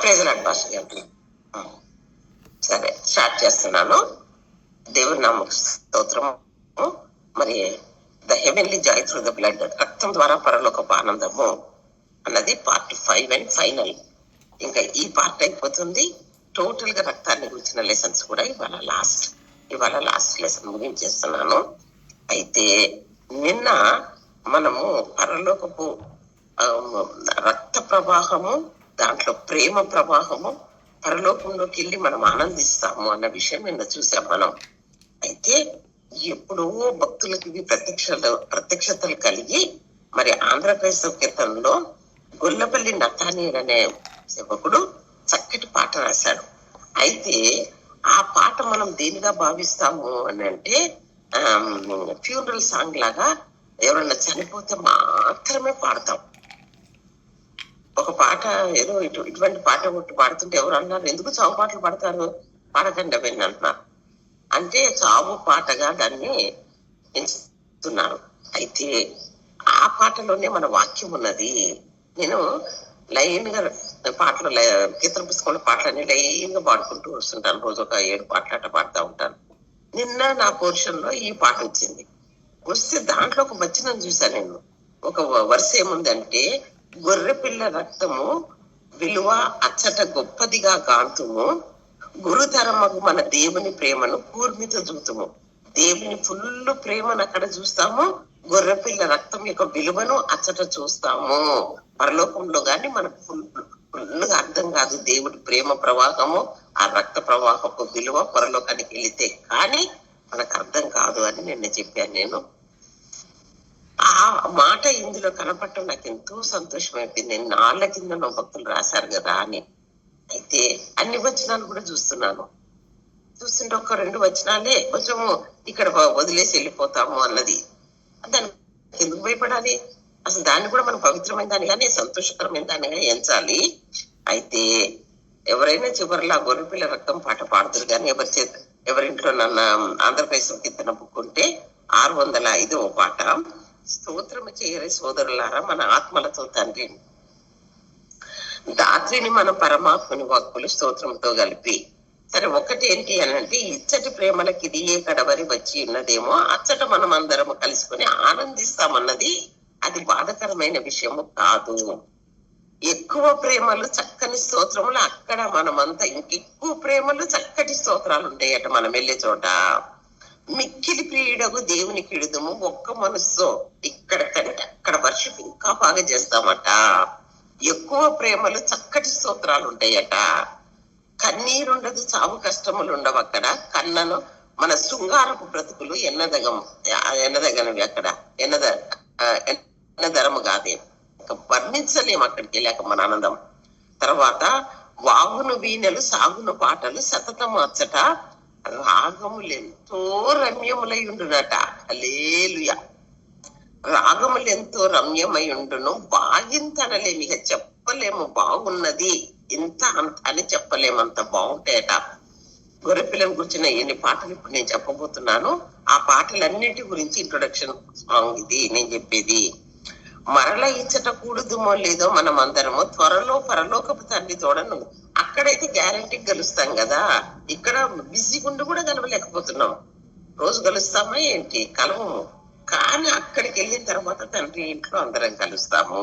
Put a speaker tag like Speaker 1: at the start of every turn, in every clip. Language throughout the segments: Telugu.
Speaker 1: ప్రెజలాడ్ భాష గారు. సరే, స్టార్ట్ చేస్తున్నాను. దేవుని నామకు స్తోత్రము. మరి the heavenly Joy through the blood, రక్తం ద్వారా పరలోకపు ఆనందము అన్నది పార్ట్ 5 అండ్ ఫైనల్. ఇంకా ఈ పార్ట్ అయిపోతుంది. టోటల్ గా రక్తాన్ని గురించిన లెసన్స్ కూడా ఇవాళ లాస్ట్ లెసన్ ముగించేస్తున్నాను. అయితే నిన్న మనము పరలోకపు రక్త ప్రవాహము, దాంట్లో ప్రేమ ప్రవాహము, పరలోకంలోకి వెళ్ళి మనం ఆనందిస్తాము అన్న విషయం నిన్న చూసాం మనం. అయితే ఎప్పుడో భక్తులకి ఇవి ప్రత్యక్షతలు కలిగి మరి ఆంధ్రప్రదేశ్ కీర్తనలో గొల్లపల్లి నతానీయులు అనే సేవకుడు చక్కటి పాట రాశాడు. అయితే ఆ పాట మనం దేనిగా భావిస్తాము అని అంటే ఫ్యూనరల్ సాంగ్ లాగా ఎవరన్నా చనిపోతే మాత్రమే పాడతాం. ఒక పాట ఏదో ఇటువంటి పాట ఒకటి పాడుతుంటే ఎవరు అన్నారు, ఎందుకు చావు పాటలు పాడతారు, పాడకండి అవన్నీ అంటున్నారు. అంటే చావు పాటగా దాన్ని ఎంచుతున్నారు. అయితే ఆ పాటలోనే మన వాక్యం ఉన్నది. నేను లైన్ గా పాటలు కీర్తన పుస్తకంలో పాటలన్నీ లైన్ గా పాడుకుంటూ వస్తుంటాను. రోజు ఒక 7 పాటలు అట్లా పాడుతూ ఉంటాను. నిన్న నా పోర్షన్ లో ఈ పాట వచ్చింది. వస్తే దాంట్లో ఒక వచనం చూసాను నేను. ఒక వరుస ఏముందంటే, గొర్రె పిల్ల రక్తము విలువ అచ్చట గొప్పదిగా కాంతుము, గురుతరమగు మన దేవుని ప్రేమను కూర్మితో చూతుము. దేవుని ఫుల్ ప్రేమను అక్కడ చూస్తాము, గొర్రె పిల్ల రక్తం యొక్క విలువను అచ్చట చూస్తాము. పరలోకంలో గాని మనకు ఫుల్గా అర్థం కాదు దేవుడి ప్రేమ ప్రవాహము, ఆ రక్త ప్రవాహపు విలువ పరలోకానికి వెళితే కానీ మనకు అర్థం కాదు అని నిన్న చెప్పాను నేను. ఆ మాట ఇందులో కనపడటం నాకు ఎంతో సంతోషం అయిపోయింది. నాళ్ళ కింద భక్తులు రాశారు కదా అని. అయితే అన్ని వచనాలు కూడా చూస్తుంటే ఒక 2 వచనాలే కొంచెం ఇక్కడ వదిలేసి వెళ్ళిపోతాము అన్నది. దాన్ని ఎందుకు భయపడాలి? అసలు దాన్ని కూడా మనం పవిత్రమైన దాన్ని కానీ సంతోషకరమైన దానిగా ఎంచాలి. అయితే ఎవరైనా చివరిలో గొర్రెపిల్ల రక్తం పాట పాడుతారు కానీ ఎవరింట్లో నన్న ఆంధ్రప్రదేశ్ కీర్తన బుక్ ఉంటే 605వ పాట, స్తోత్రము చేయరే సోదరులారా మన ఆత్మలతో తండ్రి రాత్రిని మన పరమాత్మని వాక్కులు స్తోత్రంతో కలిపి. సరే, ఒకటి ఏంటి అని అంటే, ఇచ్చటి ప్రేమలకి ఇది ఏ కడవరి వచ్చి ఉన్నదేమో, అచ్చట మనం అందరము కలుసుకొని ఆనందిస్తామన్నది అది బాధకరమైన విషయము కాదు. ఎక్కువ ప్రేమలు చక్కని స్తోత్రములు, అక్కడ మనమంతా ఇంకెక్కువ ప్రేమలు చక్కటి స్తోత్రాలు ఉంటాయట మనం వెళ్ళే చోట. మిక్కిలి ప్రియుడగు దేవునికి ఇడుదుము ఒక్క మనస్సు, ఇక్కడ కంటే అక్కడ వర్షిప్ ఇంకా బాగా చేస్తామట. ఎక్కువ ప్రేమలు చక్కటి స్తోత్రాలు ఉంటాయట. కన్నీరుండదు, చావు కష్టములు ఉండవు అక్కడ. కన్నను మన శృంగారపు బ్రతుకులు ఎన్నదగనవి అక్కడ, ఎన్నదరము కాదే, వర్ణించలేము అక్కడికి వెళ్ళాక మన ఆనందం. తర్వాత వాగును వీణలు సాగును పాటలు సతతము అచ్చట రాగములు ఎంతో రమ్యములై ఉండునట. హల్లెలూయా. రాగములు ఎంతో రమ్యమై ఉండును, బాగింతనలేము, ఇక చెప్పలేము, బాగున్నది ఇంత అని చెప్పలేము, అంత బాగుంటాయట. గొర్రెపిల్లని గురించిన ఎన్ని పాటలు ఇప్పుడు నేను చెప్పబోతున్నాను. ఆ పాటలన్నిటి గురించి ఇంట్రొడక్షన్ సాంగ్ ఇది నేను చెప్పేది. మరల ఇచ్చట కూడుదుమో లేదో మనం అందరము త్వరలో పరలోకపు తండ్రి తోడను. అక్కడైతే గ్యారంటీ కలుస్తాం కదా, ఇక్కడ బిజీ గుండు కూడా కలవలేకపోతున్నాం. రోజు కలుస్తామా ఏంటి? కలవము. కానీ అక్కడికి వెళ్ళిన తర్వాత తండ్రి ఇంట్లో అందరం కలుస్తాము.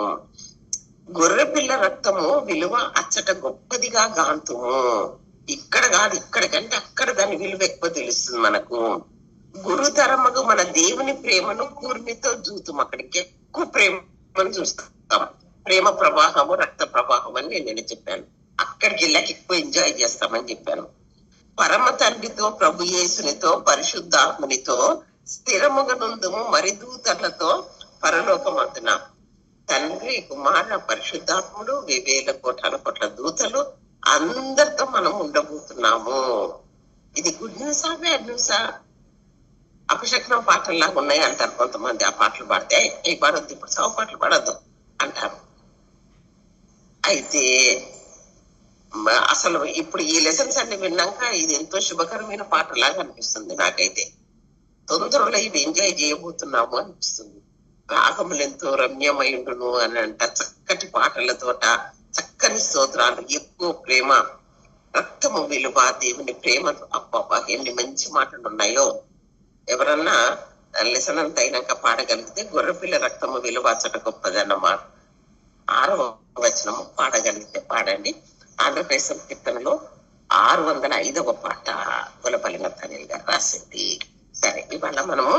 Speaker 1: గొర్రె పిల్ల రక్తము విలువ అచ్చట గొప్పదిగా గాంతుము. ఇక్కడ కాదు, ఇక్కడ కంటే అక్కడ దాని విలువ ఎక్కువ తెలుస్తుంది మనకు. గురుతరమగు మన దేవుని ప్రేమను కూర్మితో చూస్తాం. అక్కడికి ఎక్కువ ప్రేమను చూస్తాం. ప్రేమ ప్రవాహము, రక్త ప్రవాహం అని నేను చెప్పాను. అక్కడికి వెళ్ళాక ఎక్కువ ఎంజాయ్ చేస్తామని చెప్పాను. పరమ తండ్రితో, ప్రభు యేసునితో, పరిశుద్ధాత్మనితో స్థిరముగా నుందుము, మరి దూతలతో పరలోకమందున. తండ్రి, కుమార, పరిశుద్ధాత్ముడు, 1000 కోట్ల దూతలు అందరితో మనం ఉండబోతున్నాము. ఇది గుడ్ న్యూసా బ్యాడ్ న్యూసా? అపశకనం పాటల్లాగా ఉన్నాయి అంటారు కొంతమంది. ఆ పాటలు పాడితే ఏ పాడొద్దు, ఇప్పుడు సావు పాటలు పాడొద్దు అంటారు. అయితే అసలు ఇప్పుడు ఈ లెసన్స్ అన్ని విన్నాక ఇది ఎంతో శుభకరమైన పాటలాగా అనిపిస్తుంది నాకైతే. తొందరలో ఇవి ఎంజాయ్ చేయబోతున్నాము అనిపిస్తుంది. రాగములు ఎంతో రమ్యమైండును అని అంట, చక్కటి పాటలతోట చక్కని స్తోత్రాలు. ఎక్కువ ప్రేమ, రక్తము విలువ, దేవుని ప్రేమ. అబ్బా ఎన్ని మంచి మాటలు ఉన్నాయో. ఎవరన్నా లెసన్ అంత అయినాక పాడగలిగితే గొర్రెపిల్ల రక్తము విలువ అచ్చట గొప్పదన్నమాట. 6వ వచనము పాడగలిగితే పాడండి. ఆంధ్రప్రదేశ్ కీర్తనలో 605వ పాట గొల్లపల్లి నత్తనీల్ గారు రాసింది. సరే, ఇవాళ మనము,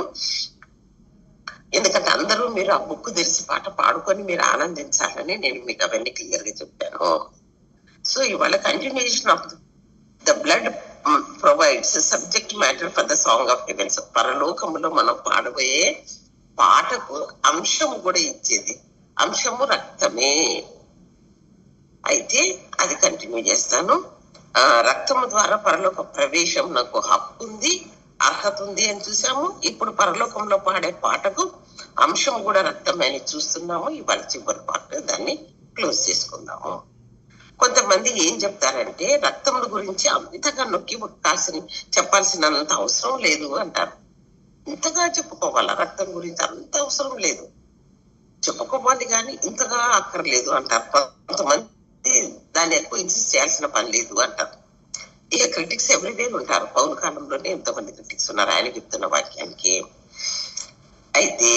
Speaker 1: ఎందుకంటే అందరూ మీరు ఆ బుక్ తెరిచి పాట పాడుకొని మీరు ఆనందించాలని నేను మీకు అవన్నీ క్లియర్ గా చెప్పాను. సో ఇవాళ continuation of the blood provides subject matter for the song of heavens. పరలోకములో మనం పాడబోయే పాటకు అంశము కూడా ఇచ్చేది. అంశము రక్తమే. అయితే అది కంటిన్యూ చేస్తాను. రక్తము ద్వారా పరలోక ప్రవేశం నాకు హక్కు ఉంది, అర్హత ఉంది అని చూసాము. ఇప్పుడు పరలోకంలో పాడే పాటకు అంశం కూడా రక్తమే అని చూస్తున్నాము. ఇవాళ చివరి పాట, దాన్ని క్లోజ్ చేసుకుందాము. కొంతమంది ఏం చెప్తారంటే రక్తముల గురించి అంతగా నొక్కి చెప్పాల్సినంత అవసరం లేదు అంటారు. ఇంతగా చెప్పుకోవాలా రక్తం గురించి? అంత అవసరం లేదు, చెప్పుకోవాలి కానీ ఇంతగా అక్కర్లేదు అంటారు. కొంతమంది దాన్ని ఎక్కువ ఇన్సిస్ట్ చేయాల్సిన పని లేదు అంటారు. ఇక క్రిటిక్స్ ఎవ్రీడే ఉంటారు. పౌరు కాలంలోనే ఎంతమంది క్రిటిక్స్ ఉన్నారు ఆయన చెప్తున్న వాక్యానికి. అయితే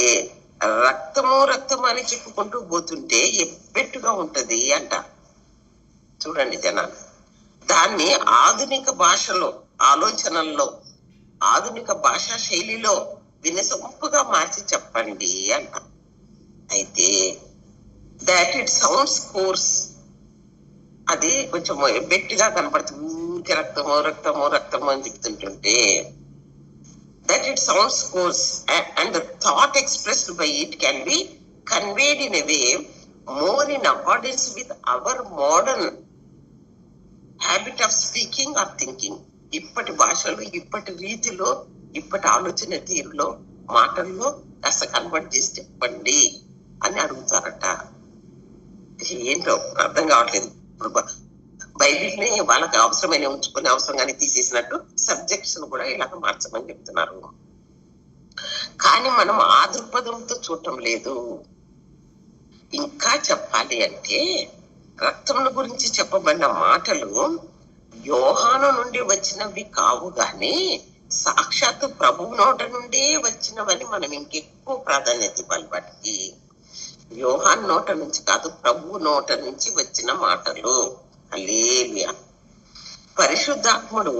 Speaker 1: రక్తము రక్తము అని చెప్పుకుంటూ పోతుంటే ఎబ్బెట్టుగా ఉంటది అంట. చూడండి జనాలు, దాన్ని ఆధునిక భాషలో, ఆలోచనల్లో, ఆధునిక భాషా శైలిలో వినసొంపుగా మార్చి చెప్పండి అంట. అయితే దాట్ ఇట్ సౌండ్స్ కోర్స్, అది కొంచెం గట్టిగా కనపడుతుంది. రక్తము రక్తము రక్తము అని చెప్తుంటుంటే, that it sounds coarse and the thought expressed by it can be conveyed in a way more in accordance with our modern habit of speaking or thinking. ఇప్పటి భాషలో, ఇప్పటి రీతిలో, ఇప్పటి ఆలోచన తీరులో, మాటల్లో కాస్త కన్వర్ట్ చేసి చెప్పండి అని అడుగుతారట. ఏంటో అర్థం కావట్లేదు. ఇప్పుడు బైబిల్ని వాళ్ళకి అవసరమైన ఉంచుకునే అవసరం కానీ తీసేసినట్టు సబ్జెక్ట్స్ ను కూడా ఇలాగ మార్చమని చెప్తున్నారు. కానీ మనం ఆ దృక్పథంతో చూడటం లేదు. ఇంకా చెప్పాలి అంటే రక్తముల గురించి చెప్పబడిన మాటలు యోహాను నుండి వచ్చినవి కావు గాని సాక్షాత్తు ప్రభువు నోట నుండే వచ్చినవని మనం ఇంకెక్కువ ప్రాధాన్యత ఇవ్వాలి వాటికి. యోహాన్ నోట నుంచి కాదు, ప్రభువు నోట నుంచి వచ్చిన మాటలు. హల్లెలూయా. పరిశుద్ధాత్ముడు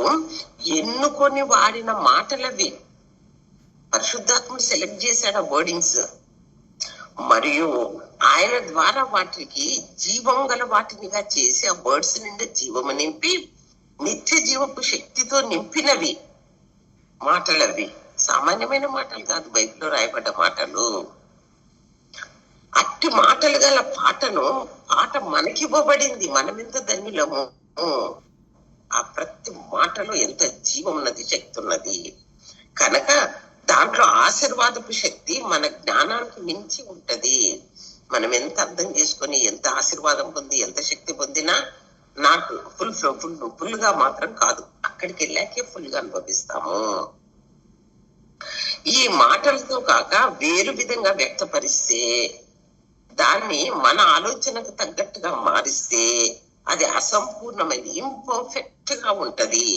Speaker 1: ఎన్నుకొని వాడిన మాటలవి. పరిశుద్ధాత్ముడు సెలెక్ట్ చేశాడు ఆ వర్డింగ్స్, మరియు ఆయన ద్వారా వాటికి జీవం గల వాటినిగా చేసి ఆ వర్డ్స్ నిండా జీవము నింపి నిత్య జీవపు శక్తితో నింపినవి మాటలవి. సామాన్యమైన మాటలు కాదు, బైబిల్లో రాయబడ్డ మాటలు. అట్టి మాటలు గల పాట మనకివ్వబడింది. మనం ఎంత ధన్యులము. ఆ ప్రతి మాటలో ఎంత జీవం ఉన్నది, శక్తి ఉన్నది. కనుక దాంట్లో ఆశీర్వాదపు శక్తి మన జ్ఞానానికి మించి ఉంటది. మనం ఎంత అర్థం చేసుకొని ఎంత ఆశీర్వాదం పొంది ఎంత శక్తి పొందినా నాకు ఫుల్ గా మాత్రం కాదు, అక్కడికి వెళ్ళాకే ఫుల్ గా అనుభవిస్తాము. ఈ మాటలతో కాక వేరు విధంగా వ్యక్తపరిస్తే, దాన్ని మన ఆలోచనకు తగ్గట్టుగా మారిస్తే అది అసంపూర్ణమైనది, ఇంపర్ఫెక్ట్ గా ఉంటది.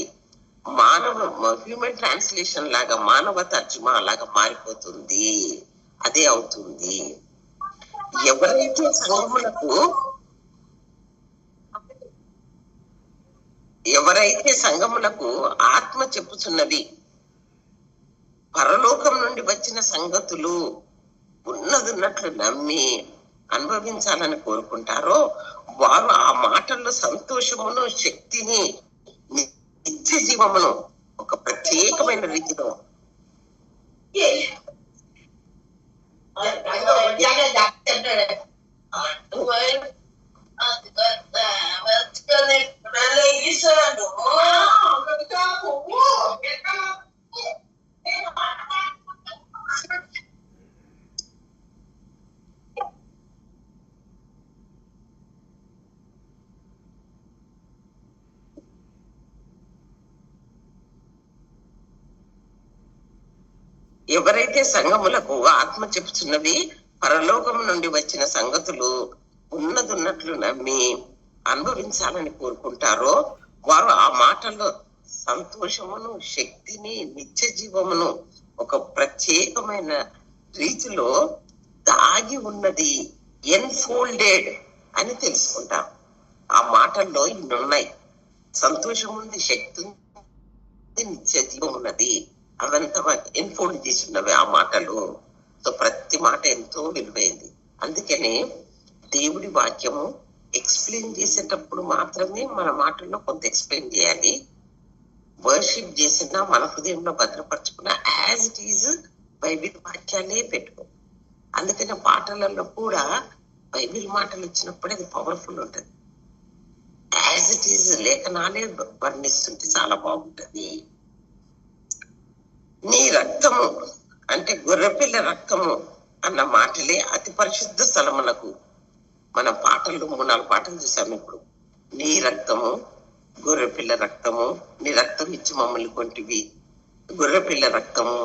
Speaker 1: హ్యూమన్ ట్రాన్స్లేషన్ లాగా, మానవ తర్జుమా లాగా మారిపోతుంది. అదే అవుతుంది. ఎవరైతే సంఘములకు ఆత్మ చెప్పుచున్నవి, పరలోకం నుండి వచ్చిన సంగతులు ఉన్నదిన్నట్లు నమ్మి అనుభవించాలని కోరుకుంటారో వారు ఆ మాటల్లో సంతోషమును, శక్తిని, నిత్య జీవమును ఒక ప్రత్యేకమైన రీతిలో ఎవరైతే సంఘములకు ఆత్మ చెప్పుచున్నవి, పరలోకం నుండి వచ్చిన సంగతులు ఉన్నదున్నట్లు నమ్మి అనుభవించాలని కోరుకుంటారో వారు ఆ మాటల్లో సంతోషమును, శక్తిని, నిత్య జీవమును ఒక ప్రత్యేకమైన రీతిలో దాగి ఉన్నది, ఎన్ఫోల్డెడ్ అని తెలుసుకుంటాం. ఆ మాటల్లో ఇన్ని ఉన్నాయి. సంతోషం ఉంది, శక్తి ఉంది, నిత్య జీవం ఉన్నది. అవంతా ఎన్ఫోల్డ్ చేసి ఉన్నవి ఆ మాటలు. సో ప్రతి మాట ఎంతో విలువైంది. అందుకనే దేవుడి వాక్యము ఎక్స్ప్లెయిన్ చేసేటప్పుడు మాత్రమే మన మాటల్లో కొంత ఎక్స్ప్లెయిన్ చేయాలి. వర్షిప్ చేసినా మన హృదయంలో భద్రపరచుకున్న యాజ్ ఇట్ ఈజ్ బైబిల్ వాక్యాలే పెట్టుకో. అందుకనే పాటలలో కూడా బైబిల్ మాటలు వచ్చినప్పుడు అది పవర్ఫుల్ ఉంటుంది. యాజ్ ఇట్ ఈజ్ లేఖనాలే వర్ణిస్తుంటే చాలా బాగుంటది. నీ రక్తము అంటే గొర్రెపిల్ల రక్తము అన్న మాటలే అతి పరిశుద్ధ స్థలమునకు. మన పాటలు 3-4 పాటలు చూసాము ఇప్పుడు. నీ రక్తము, గొర్రెపిల్ల రక్తము, నీ రక్తం ఇచ్చి మమ్మల్ని కొంటివి, గొర్రెపిల్ల రక్తము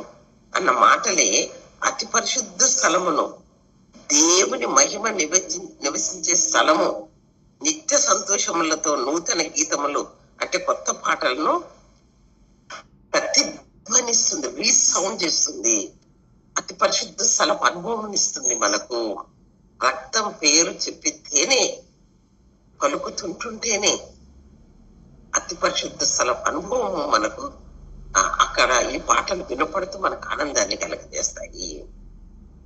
Speaker 1: అన్న మాటలే అతి పరిశుద్ధ స్థలమును, దేవుని మహిమ నివసించే స్థలము, నిత్య సంతోషములతో నూతన గీతములు అంటే కొత్త పాటలను ప్రతిధ్వనిస్తుంది, రీసౌండ్ చేస్తుంది. అతి పరిశుద్ధ స్థలం అనుభవం ఇస్తుంది మనకు. రక్తం పేరు చెప్పితేనే, పలుకుతుంటుంటేనే అతి పరిశుద్ధ స్థలం అనుభవం మనకు అక్కడ ఈ పాటలు వినపడుతూ మనకు ఆనందాన్ని కలగజేస్తాయి.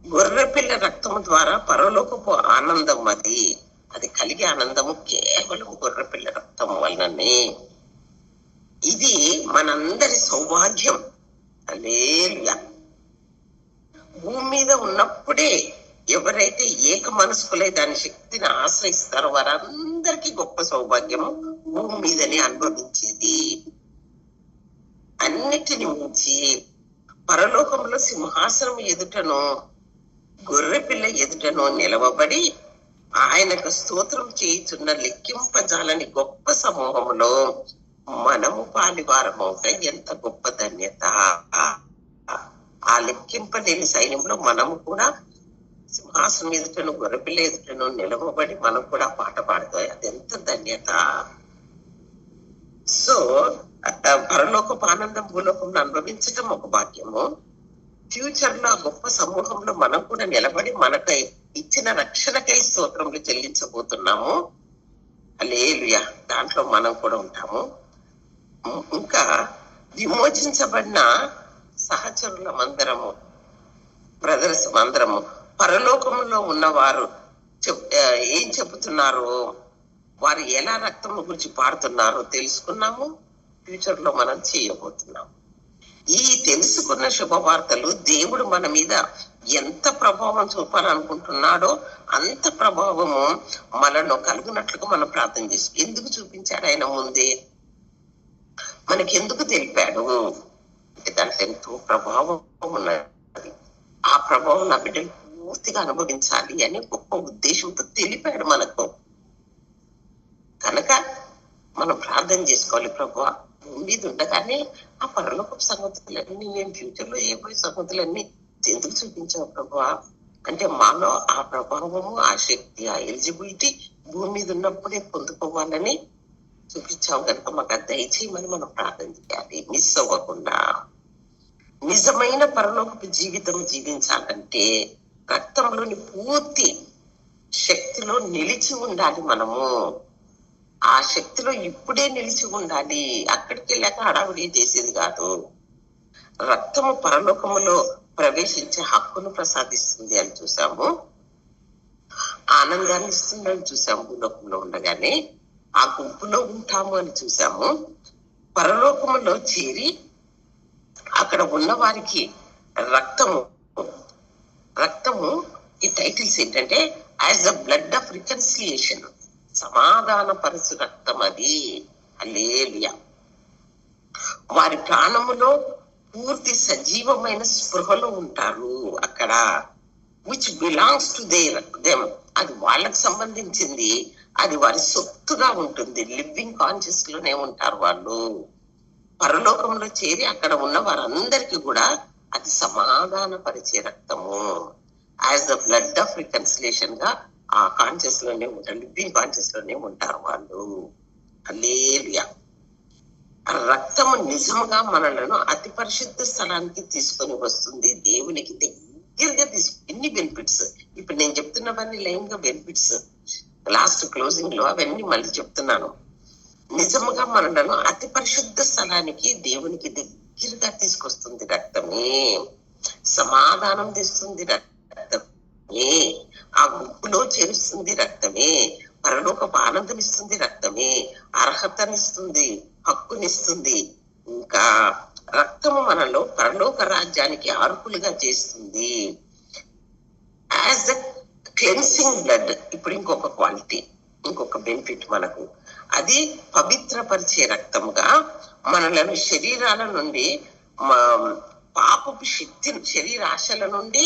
Speaker 1: గొర్రెపిల్ల రక్తము ద్వారా పరలోకపు ఆనందం అది. అది కలిగే ఆనందము కేవలం గొర్రెపిల్ల రక్తం వలననే. ఇది మనందరి సౌభాగ్యం. హల్లెలూయా. భూమి మీద ఉన్నప్పుడే ఎవరైతే ఏక మనస్కులై దాని శక్తిని ఆశ్రయిస్తారో వారందరికీ గొప్ప సౌభాగ్యము భూమి మీదనే అనుభవించేది. అన్నిటిని ఉంచి పరలోకంలో సింహాసనం ఎదుటను గొర్రెపిల్ల ఎదుటను నిలవబడి ఆయనకు స్తోత్రం చేయుచున్న లెక్కింపజాలని గొప్ప సమూహములో మనము పాలివారమవుక ఎంత గొప్ప ధన్యత. ఆ లెక్కింపలేని సైన్యంలో మనము కూడా సింహాసనం ఎదుటను గొర్రెపిల్ల ఎదుటను నిలవబడి మనం కూడా పాట పాడుతాయి. అది ఎంత ధన్యత. సో పరలోకపు ఆనందం భూలోకంలో అనుభవించటం ఒక భాగ్యము. ఫ్యూచర్ లో ఆ గొప్ప సమూహంలో మనం కూడా నిలబడి మనకై ఇచ్చిన రక్షణకై స్తోత్రములు చెల్లించబోతున్నాము. హల్లెలూయా. దాంట్లో మనం కూడా ఉంటాము. ఇంకా విమోచించబడిన సహచరుల మందరము, బ్రదర్స్ మందరము పరలోకంలో ఉన్నవారు ఏం చెబుతున్నారు, వారు ఎలా రక్తం గురించి పాడుతున్నారో తెలుసుకున్నాము. ఫ్యూచర్ లో మనం చేయబోతున్నాము. ఈ తెలుసుకున్న శుభవార్తలు దేవుడు మన మీద ఎంత ప్రభావం చూపాలనుకుంటున్నాడో అంత ప్రభావము మనలో కలుగునట్లుగా మనం ప్రార్థన చేసి ఎందుకు చూపించాడు ఆయన ముందే, మనకి ఎందుకు తెలిపాడు అంటే దాంట్లో ఎంతో ప్రభావం ఉన్నది. ఆ ప్రభావం నా బిడ్డలు పూర్తిగా అనుభవించాలి అని గొప్ప ఉద్దేశంతో తెలిపాడు మనకు. కనుక మనం ప్రార్థన చేసుకోవాలి. ప్రభువా భూమి మీద ఉండగానే ఆ పరలోకపు సంగతులన్నీ, మేము ఫ్యూచర్ లో చేయబోయే సంగతులన్నీ ఎందుకు చూపించావు ప్రభువా అంటే మాలో ఆ ప్రభావము, ఆ శక్తి, ఆ ఎలిజిబిలిటీ భూమి మీద ఉన్నప్పుడే పొందుకోవాలని చూపించావు కనుక మాకు అది దయచేయమని మనం ప్రార్థన చేయాలి. మిస్ అవ్వకుండా నిజమైన పరలోకపు జీవితం జీవించాలంటే రక్తంలోని పూర్తి శక్తిలో నిలిచి ఉండాలి. మనము ఆ శక్తిలో ఇప్పుడే నిలిచి ఉండాలి. అక్కడికి వెళ్ళాక హడావుడి చేసేది కాదు. రక్తము పరలోకములో ప్రవేశించే హక్కును ప్రసాదిస్తుంది అని చూసాము. ఆనందాన్ని ఇస్తుందని చూసాము. భూలోకంలో ఉండగానే ఆ గుంపులో ఉంటాము అని చూసాము. పరలోకములో చేరి అక్కడ ఉన్న వారికి రక్తము ఈ టైటిల్స్ ఏంటంటే as the blood of reconciliation, సమాధాన పరచు రక్తం అది. హల్లెలూయా. వారి ప్రాణములో పూర్తి సజీవమైన స్పృహలో ఉంటారు అక్కడ. విచ్ బిలాంగ్స్ టు దెమ్, అది వాళ్ళకు సంబంధించింది, అది వారి సొత్తుగా ఉంటుంది. లివింగ్ కాన్షియస్ లోనే ఉంటారు వాళ్ళు. పరలోకంలో చేరి అక్కడ ఉన్న వారందరికీ కూడా అది సమాధాన పరిచే రక్తము. As the blood of reconciliation గా ఆ కాన్షియస్ లోనే ఉంటారు, లివింగ్ కాన్షియస్ లోనే ఉంటారు వాళ్ళు. హల్లెలూయా. రక్తము నిజముగా మనలను అతి పరిశుద్ధ స్థలానికి తీసుకొని వస్తుంది, దేవునికి దగ్గరగా ఎన్ని బెనిఫిట్స్. ఇప్పుడు నేను చెప్తున్నవన్నీ లైన్ గా బెనిఫిట్స్. లాస్ట్ క్లోజింగ్ లో అవన్నీ మళ్ళీ చెప్తున్నాను. నిజముగా మనలను అతి పరిశుద్ధ స్థలానికి దేవునికి దగ్గరగా తీసుకొస్తుంది రక్తమే. సమాధానం తెస్తుంది రక్తమే. ఆ గుంపులో చేరుస్తుంది రక్తమే. పరలోకపు ఆనందం ఇస్తుంది రక్తమే. అర్హతనిస్తుంది, హక్కునిస్తుంది. ఇంకా రక్తము మనలో పరలోక రాజ్యానికి అర్హులుగా చేస్తుంది. As the cleansing blood. ఇప్పుడు ఇంకొక క్వాలిటీ, ఇంకొక బెనిఫిట్ మనకు, అది పవిత్రపరిచే రక్తముగా మనలను శరీరాల నుండి, పాపపు శక్తి, శరీరాశల నుండి,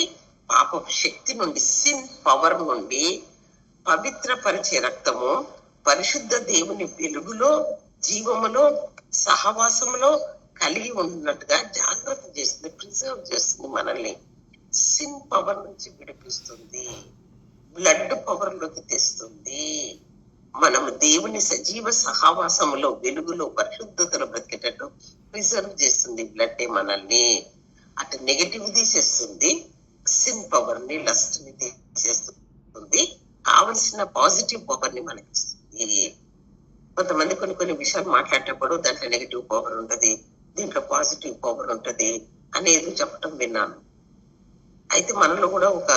Speaker 1: పాపపు శక్తి నుండి, సిన్ పవర్ నుండి పవిత్రపరిచే రక్తము పరిశుద్ధ దేవుని వెలుగులో, జీవములో, సహవాసములో కలిగి ఉన్నట్టుగా జాగ్రత్త చేస్తుంది, ప్రిజర్వ్ చేస్తుంది మనల్ని. సిన్ పవర్ నుంచి విడిపిస్తుంది, బ్లడ్ పవర్ లోకి తెస్తుంది. మనము దేవుని సజీవ సహవాసములో, వెలుగులో, పరిశుద్ధతలో బ్రతికేటట్టు ప్రిజర్వ్ చేస్తుంది బ్లడ్ మనల్ని. అటు నెగటివ్ తీసేస్తుంది, సిన్ పవర్ ని, లస్ట్ ని తీసేస్తుంది, కావలసిన పాజిటివ్ పవర్ ని మనకి ఇస్తుంది. కొంతమంది కొన్ని విషయాలు మాట్లాడేటప్పుడు దాంట్లో నెగటివ్ పవర్ ఉంటది, దీంట్లో పాజిటివ్ పవర్ ఉంటది అనేది చెప్పడం విన్నాను. అయితే మనలో కూడా ఒక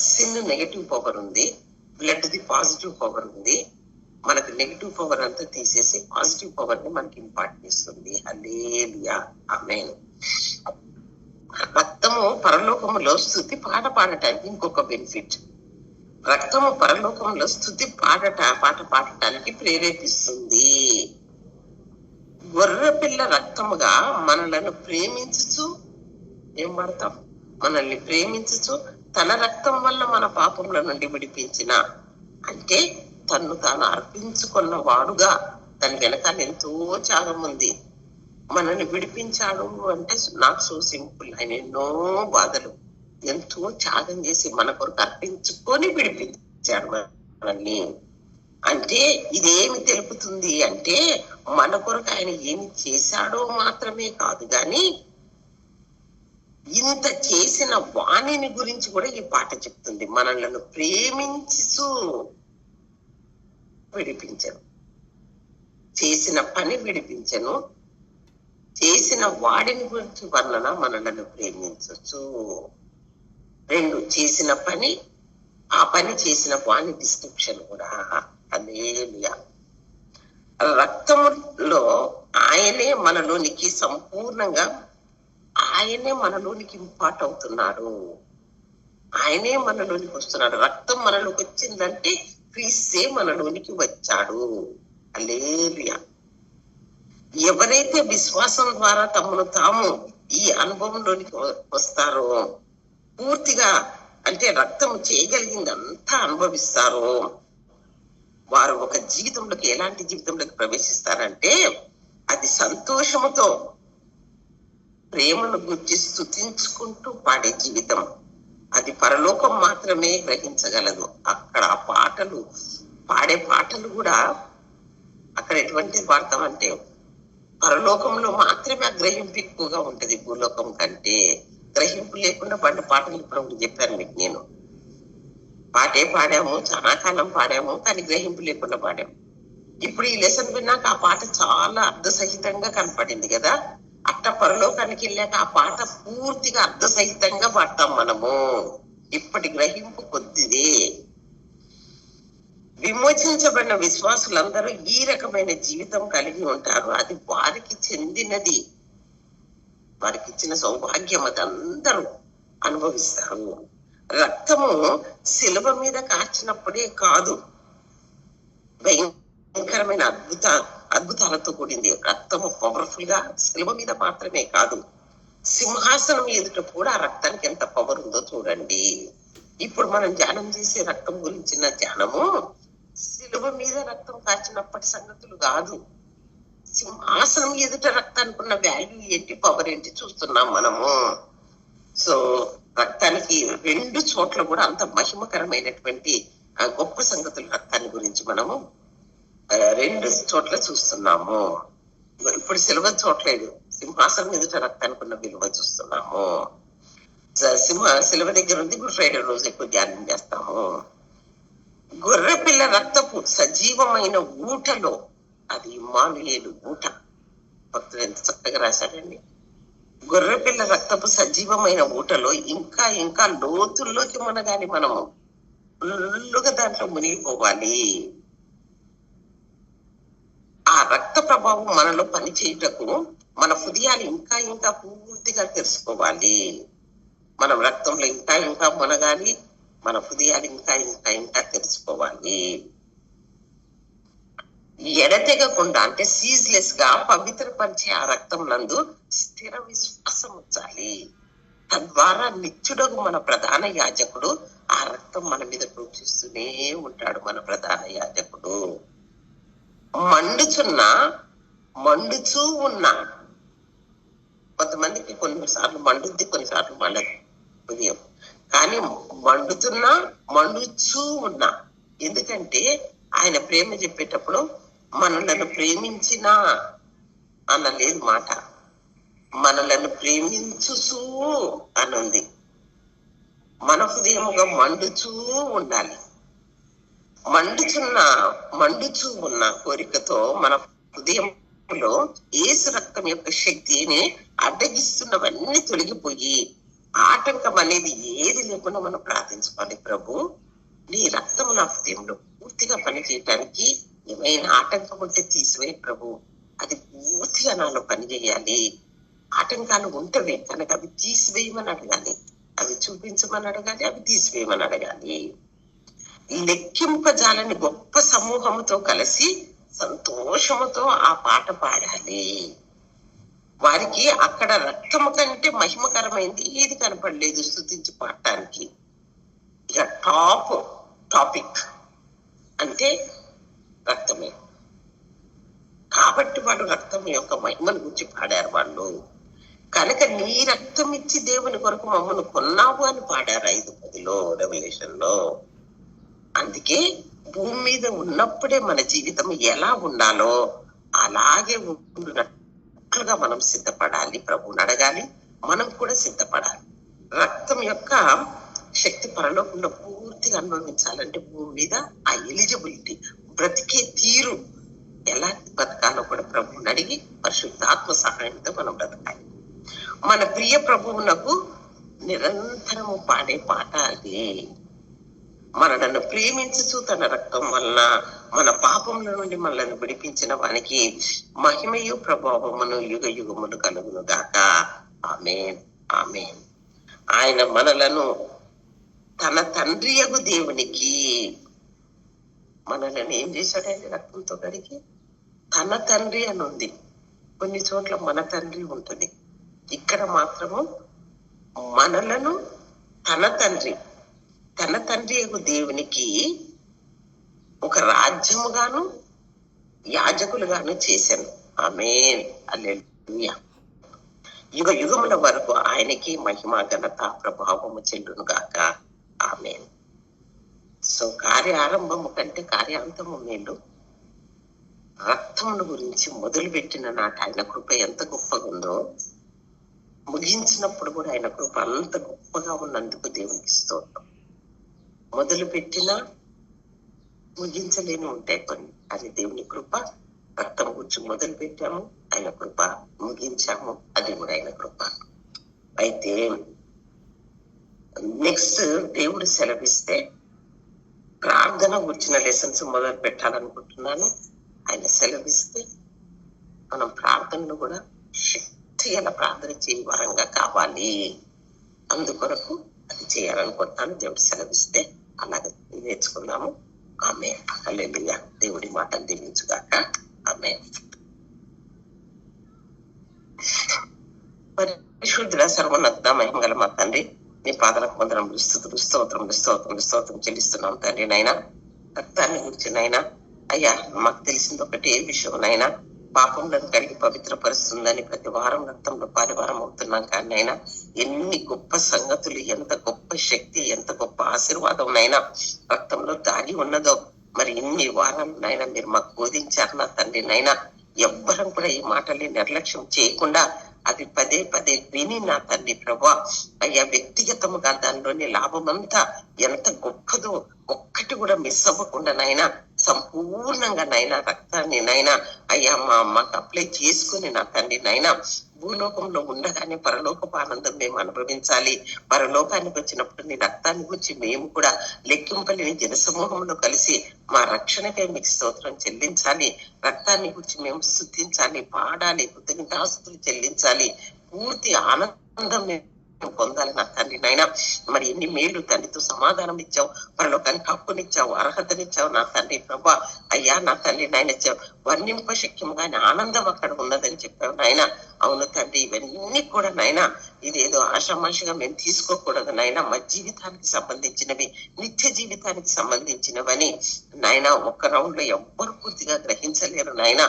Speaker 1: సిన్ నెగటివ్ పవర్ ఉంది, బ్లడ్ ది పాజిటివ్ పవర్ ఉంది. మనకు నెగటివ్ పవర్ అంతా తీసేసి పాజిటివ్ పవర్ ని మనకి ఇంపార్ట్ చేస్తుంది. హల్లెలూయా, ఆమేన్. రక్తము పరలోకములో స్తుతి పాట పాడటానికి ఇంకొక బెనిఫిట్. రక్తము పరలోకంలో స్తుతి పాట పాడటానికి ప్రేరేపిస్తుంది. గొర్రె పిల్ల రక్తముగా మనలను ప్రేమించుచు, ఏం పడతాం, మనల్ని ప్రేమించుచు తన రక్తం వల్ల మన పాపముల నుండి విడిపించిన, అంటే తను తాను అర్పించుకున్న వాడుగా. దాని వెనకాల ఎంతో త్యాగం ఉంది. మనల్ని విడిపించాడు అంటే నాట్ సో సింపుల్. ఆయన ఎన్నో బాధలు, ఎంతో త్యాగం చేసి మన కొరకు అర్పించుకొని విడిపించాడు మనల్ని. అంటే ఇదేమి తెలుపుతుంది అంటే, మన కొరకు ఆయన ఏమి చేశాడో మాత్రమే కాదు గాని, ఇంత చేసిన వాణిని గురించి కూడా ఈ పాట చెప్తుంది. మనలను ప్రేమించు విడిపించను, చేసిన పని విడిపించను, చేసిన వాడిని గురించి వర్ణన, మనలను ప్రేమించచ్చు. రెండు, చేసిన పని, ఆ పని చేసిన వాణి డిస్క్రిప్షన్ కూడా. హల్లెలూయా. రక్తములో ఆయనే మనలోనికి సంపూర్ణంగా, ఆయనే మనలోనికి ఇంపార్ట్ అవుతున్నాడు, ఆయనే మనలోనికి వస్తున్నాడు. రక్తం మనలోకి వచ్చిందంటే క్రీస్తే మనలోనికి వచ్చాడు. హల్లెలూయా. ఎవరైతే విశ్వాసం ద్వారా తమను తాము ఈ అనుభవంలోనికి వస్తారో, పూర్తిగా అంటే రక్తం చేయగలిగిందంతా అనుభవిస్తారో, వారు ఒక జీవితంలోకి, ఎలాంటి జీవితంలోకి ప్రవేశిస్తారంటే, అది సంతోషముతో ప్రేమను గురించి స్తుతించుకుంటూ పాడే జీవితం. అది పరలోకం మాత్రమే గ్రహించగలదు. అక్కడ ఆ పాటలు పాడే పాటలు కూడా అక్కడ ఎటువంటి పాడతామంటే, పరలోకంలో మాత్రమే ఆ గ్రహింపు ఎక్కువగా ఉంటది భూలోకం కంటే. గ్రహింపు లేకుండా పాడిన పాటలు ఇప్పుడు చెప్పాను మీకు నేను. పాటే పాడాము, చాలా కాలం పాడాము, కానీ గ్రహింపు లేకుండా పాడాము. ఇప్పుడు ఈ లెసన్ విన్నాక ఆ పాట చాలా అర్థసహితంగా కనపడింది కదా. అట్ట పరలోకానికి వెళ్ళాక ఆ పాట పూర్తిగా అర్థసహితంగా పాడతాం మనము. ఇప్పటి గ్రహింపు కొద్దిదే. విమోచించబడిన విశ్వాసులందరూ ఈ రకమైన జీవితం కలిగి ఉంటారు. అది వారికి చెందినది, వారికి ఇచ్చిన సౌభాగ్యం. అది అందరూ అనుభవిస్తారు. రక్తము శిలువ మీద కార్చినప్పుడే కాదు, భయంకరమైన అద్భుతాలతో కూడింది. రక్తము పవర్ఫుల్ గా శిలువ మీద మాత్రమే కాదు, సింహాసనం ఎదుట కూడా ఆ రక్తానికి ఎంత పవర్ ఉందో చూడండి. ఇప్పుడు మనం ధ్యానం చేసే రక్తం గురించిన ధ్యానము శిలువ మీద రక్తం కార్చినప్పటి సంగతులు కాదు. సింహాసనం ఎదుట రక్తానికి ఉన్న వాల్యూ ఏంటి, పవర్ ఏంటి చూస్తున్నాం మనము. సో రక్తానికి రెండు చోట్ల కూడా అంత మహిమకరమైనటువంటి ఆ గొప్ప సంగతుల రక్తాన్ని గురించి మనము రెండు చోట్ల చూస్తున్నాము. ఇప్పుడు సిలువ చూడలేదు, సింహాసనం ఎదుట రక్తానికి ఉన్న విలువ చూస్తున్నాము. సిలువ దగ్గర ఉంది, గుడ్ ఫ్రైడే రోజు ఎక్కువ ధ్యానం చేస్తాము. గొర్రె పిల్ల రక్తపు సజీవమైన ఊటలో, అది ఇమ్మానుయేలు ఊట. భక్తులు ఎంత చక్కగా రాశారండి. గొర్రె పిల్ల రక్తపు సజీవమైన ఊటలో ఇంకా ఇంకా లోతుల్లోకి మనగాని మనము ఫుల్లుగా దాంట్లో మునిగిపోవాలి. ఆ రక్త ప్రభావం మనలో పనిచేయుటకు మన హృదయాలు ఇంకా ఇంకా పూర్తిగా తెలుసుకోవాలి. మనం రక్తంలో ఇంకా ఇంకా మునగాలి, మన హృదయాలు ఇంకా ఇంకా ఇంకా తెలుసుకోవాలి. ఎడతెగకుండా అంటే సీజ్లెస్ గా పవిత్రపరిచే ఆ రక్తం నందు స్థిర విశ్వాసం ఉంచాలి. తద్వారా నిత్యుడకు మన ప్రధాన యాజకుడు ఆ రక్తం మన మీద ప్రోక్షిస్తూనే ఉంటాడు. మన ప్రధాన యాజకుడు మండుచూ ఉన్నా, కొంతమందికి కొన్నిసార్లు మండుద్ది, కొన్నిసార్లు మండదు ఉదయం, కానీ మండుచూ ఉన్నా. ఎందుకంటే ఆయన ప్రేమ చెప్పేటప్పుడు మనలను ప్రేమించినా అనలేదు మాట, మనలను ప్రేమించు అనుంది. మన హృదయముగా మండుచూ ఉండాలి. మండుచూ ఉన్న కోరికతో మన హృదయంలో యేసు రక్తం యొక్క శక్తిని అడ్డగిస్తున్నవన్నీ తొలగిపోయి ఆటంకం అనేది ఏది లేకుండా మనం ప్రార్థించుకోవాలి. ప్రభు, నీ రక్తము నా హృదయంలో పూర్తిగా పనిచేయటానికి ఏమైనా ఆటంకం ఉంటే తీసివేయి ప్రభు, అది పూర్తిగా నాలో పనిచేయాలి. ఆటంకాలు ఉంటవే కనుక అవి తీసివేయమని అడగాలి, అవి చూపించమని అడగాలి, అవి తీసివేయమని అడగాలి. లెక్కింపజాలని గొప్ప సమూహముతో కలిసి సంతోషముతో ఆ పాట పాడాలి. వారికి అక్కడ రక్తము కంటే మహిమకరమైంది ఏది కనపడలేదు స్తుతించి పాడటానికి. ఇక టాపిక్ అంటే రక్తమే కాబట్టి వాళ్ళు రక్తం యొక్క మహిమను గురించి పాడారు వాళ్ళు. కనుక నీ రక్తం ఇచ్చి దేవుని కొరకు మమ్మల్ని కొన్నావు అని పాడారు 5:10 రెవల్యూషన్ లో. అందుకే భూమి మీద ఉన్నప్పుడే మన జీవితం ఎలా ఉండాలో అలాగే ఉండునట్లుగా మనం సిద్ధపడాలి. ప్రభువుని అడగాలి, మనం కూడా సిద్ధపడాలి. రక్తం యొక్క శక్తి పరలోకంలో పూర్తిగా అనుభవించాలంటే భూమి మీద ఆ ఎలిజిబిలిటీ, బ్రతికే తీరు ఎలా బతకాలో కూడా ప్రభువుని అడిగి పరిశుద్ధాత్మ సహాయంతో మనం బ్రతకాలి. మన ప్రియ ప్రభువునకు నిరంతరము పాడే పాట అది. మనలను ప్రేమించుచు తన రక్తం వలన మన పాపముల నుండి మనల్ని విడిపించిన వానికి మహిమయు ప్రభావమును యుగ యుగములు కలుగును గాక. ఆమేన్, ఆమేన్. ఆయన మనలను తన తండ్రియగు దేవునికి, మనలను ఏం చేశాడండి? రక్తంతో కడిగి తన తండ్రి అని ఉంది. కొన్ని చోట్ల మన తండ్రి ఉంటుంది, ఇక్కడ మాత్రము మనలను తన తండ్రి దేవునికి ఒక రాజ్యముగాను యాజకులుగాను చేశాను. ఆమేన్, హల్లెలూయా. యుగ యుగముల వరకు ఆయనకి మహిమ ఘనత ప్రభావము చెల్లును గాక. ఆమేన్. సో కార్య ఆరంభము కంటే కార్యాంతము మేలు. రక్తమును గురించి మొదలు పెట్టిన నాటి ఆయన కృప ఎంత గొప్పగా ఉందో, ముగించినప్పుడు కూడా ఆయన కృప అంత గొప్పగా ఉన్నందుకు దేవునికి స్తోత్రం. మొదలు పెట్టినా ముగించలేని ఉంటాయి కొన్ని, అది దేవుని కృప. రక్తం గురించి మొదలు పెట్టాము, ఆయన కృప. ముగించాము, అది కూడా ఆయన కృప. అయితే నెక్స్ట్ దేవుడు సెలవిస్తే ప్రార్థన గురించిన లెసన్స్ మొదలు పెట్టాలనుకుంటున్నాను. ఆయన సెలవిస్తే మనం ప్రార్థనలు కూడా శక్తి గల ప్రార్థన చేయ వరంగా కావాలి. అందుకొరకు అది చేయాలనుకుంటున్నాను. దేవుడు సెలవిస్తే అలాగే నేర్చుకున్నాము. ఆమేన్, హల్లెలూయా. దేవుడి మాటలు దీవించుగాక. ఆమేన్. పరిశుద్ధుడ సర్వోన్నత మహిమగల మా తండ్రి, నీ పాదలకు వందనములు, స్తుతులు, స్తోత్రం చెల్లిస్తున్నాం తండ్రి. నైనా రక్తాన్ని గురించి నైనా అయ్యా మాకు తెలిసింది ఒకటే విషయం నైనా, పాపంలను కడిగి పవిత్రపరుస్తుందని ప్రతి వారం రక్తంలో పారివారం అవుతున్నాం. కానీ నైనా ఎన్ని గొప్ప సంగతులు, ఎంత గొప్ప శక్తి, ఎంత గొప్ప ఆశీర్వాదం నైనా రక్తంలో దాగి ఉన్నదో మరి ఇన్ని వారాలు నైనా మీరు మాకు బోధించారు నా తండ్రి. నైనా ఎవ్వరం కూడా ఈ మాటల్ని నిర్లక్ష్యం చేయకుండా అది పదే పదే విని నా తండ్రి ప్రభా అయ్యా వ్యక్తిగతముగా దానిలోని లాభమంతా ఎంత గొప్పదో ఒక్కటి కూడా మిస్ అవ్వకుండా నైనా సంపూర్ణంగా నైనా రక్తాన్ని నైనా అయ్యా మాకు అప్లై చేసుకుని నా తండ్రి నైనా భూలోకంలో ఉండగానే పరలోకపు ఆనందం మేము అనుభవించాలి. పరలోకానికి వచ్చినప్పుడు నీ రక్తాన్ని గురించి మేము కూడా లెక్కింపలేని జనసమూహంలో కలిసి మా రక్షణకై మీకు స్తోత్రం చెల్లించాలి. రక్తాన్ని గురించి మేము స్తుతించాలి, పాడాలి, కృతజ్ఞతాస్తుతులు చెల్లించాలి. పూర్తి ఆనందం పొందాలి నా తండ్రి నైనా. మరి ఎన్ని మేలు తండ్రితో సమాధానం ఇచ్చావు, పరలోకానికి హక్కునిచ్చావు, అర్హతనిచ్చావు నా తండ్రి ప్రభా. అయ్యా నా తండ్రి నాయన వర్ణింప శక్యం కానీ ఆనందం అక్కడ ఉన్నదని చెప్పావు నాయన. అవును తండ్రి, ఇవన్నీ కూడా నాయన ఇదేదో ఆషామాషిగా మేము తీసుకోకూడదు నాయన. మా జీవితానికి సంబంధించినవి, నిత్య జీవితానికి సంబంధించినవని నాయన ఒక్క రౌండ్ లో ఎవ్వరు పూర్తిగా గ్రహించలేరు నాయన.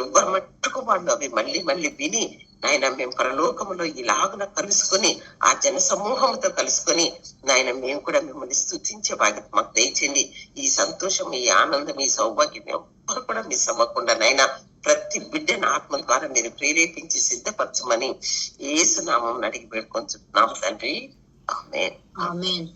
Speaker 1: ఎవ్వరు మట్టుకు వాళ్ళు అవి మళ్ళీ మళ్ళీ విని నాయన మేము పరలోకములో ఇలాగున కలుసుకొని ఆ జన సమూహంతో కలుసుకొని నాయన మేము కూడా మిమ్మల్ని స్తుతించే బాధ్యత మాకు దయచేయండి. ఈ సంతోషం, ఈ ఆనందం, ఈ సౌభాగ్యం ఎవ్వరు కూడా మిస్ అవ్వకుండా నాయన ప్రతి బిడ్డను ఆత్మ ద్వారా మీరు ప్రేరేపించి సిద్ధపరచమని యేసు నామం అడిగి పెట్టుకొని తండ్రి. ఆమేన్.
Speaker 2: ఆమేన్.